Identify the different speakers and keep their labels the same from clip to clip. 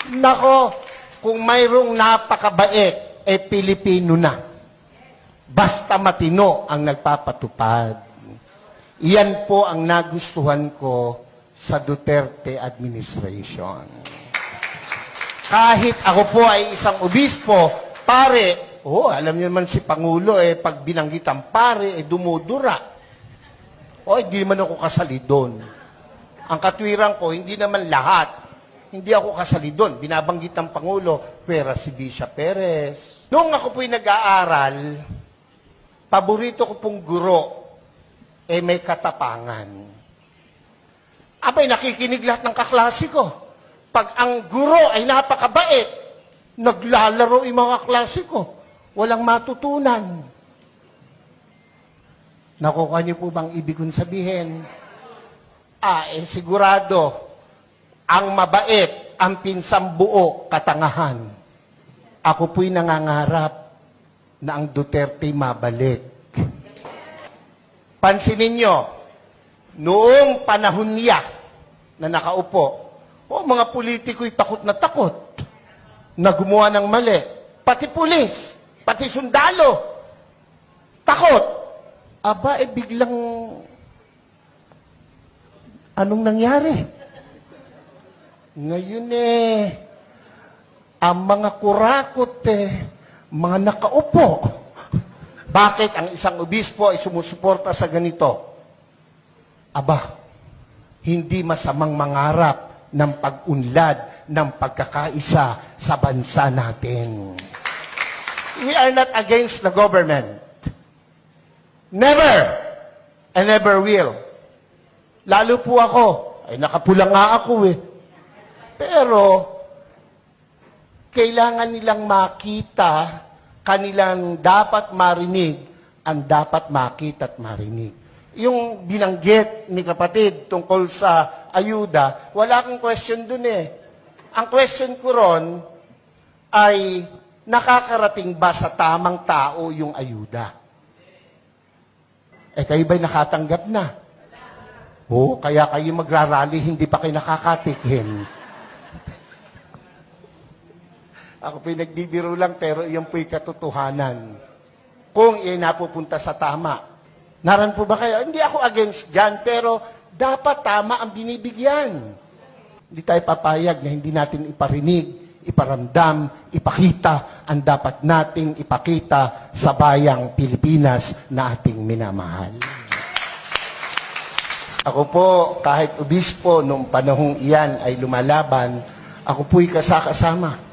Speaker 1: Nako, kung mayroong napakabait, Pilipino na. Basta matino ang nagpapatupad. Iyan po ang nagustuhan ko sa Duterte administration. Kahit ako po ay isang obispo, pare, alam niyo naman si Pangulo, pag binanggit ang pare, dumudura. Hindi naman ako kasali doon. Ang katwiran ko, hindi naman lahat. Hindi ako kasali doon. Binabanggit ng Pangulo, pera si Bishop Perez. Noong ako po'y nag-aaral, paborito ko pong guro, may katapangan. Abay, nakikinig lahat ng kaklase ko. Pag ang guro ay napakabait, naglalaro yung mga klase ko. Walang matutunan. Nakuha niyo po bang ibig kong sabihin? Sigurado, ang mabait, ang pinsang buo, katangahan. Ako po'y nangangarap na ang Duterte mabalik. Pansinin niyo, noong panahon niya na nakaupo, mga politiko'y takot na gumawa ng mali. Pati pulis, pati sundalo, takot. Aba, biglang, anong nangyari? Ngayon ang mga kurakot mga nakaupo. Bakit ang isang obispo ay sumusuporta sa ganito? Aba, hindi masamang mangarap ng pag-unlad ng pagkakaisa sa bansa natin. We are not against the government. Never and never will. Lalo po ako, nakapula nga ako Pero, kailangan nilang makita, kanilang dapat marinig, ang dapat makita at marinig. Yung binanggit ni kapatid tungkol sa ayuda, wala akong question dun Ang question ko ron ay, nakakarating ba sa tamang tao yung ayuda? Kayo ba'y nakatanggap na? Kaya kayo magrarally, hindi pa kayo nakakatikim. Ako po'y nagbibiro lang, pero iyon po'y katotohanan. Kung iyan napupunta sa tama. Naran po ba kayo? Hindi ako against dyan, pero dapat tama ang binibigyan. Hindi tayo papayag na hindi natin iparinig, iparamdam, ipakita ang dapat nating ipakita sa bayang Pilipinas na ating minamahal. Ako po, kahit obispo, nung panahong iyan ay lumalaban, ako po'y kasakasama.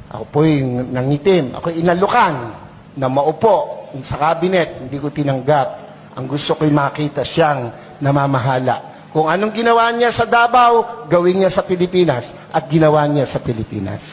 Speaker 1: Ako po'y nangitim. Ako'y inalukan na maupo sa kabinet. Hindi ko tinanggap. Ang gusto ko'y makita siyang namamahala. Kung anong ginawa niya sa Davao, gawin niya sa Pilipinas. At ginawa niya sa Pilipinas.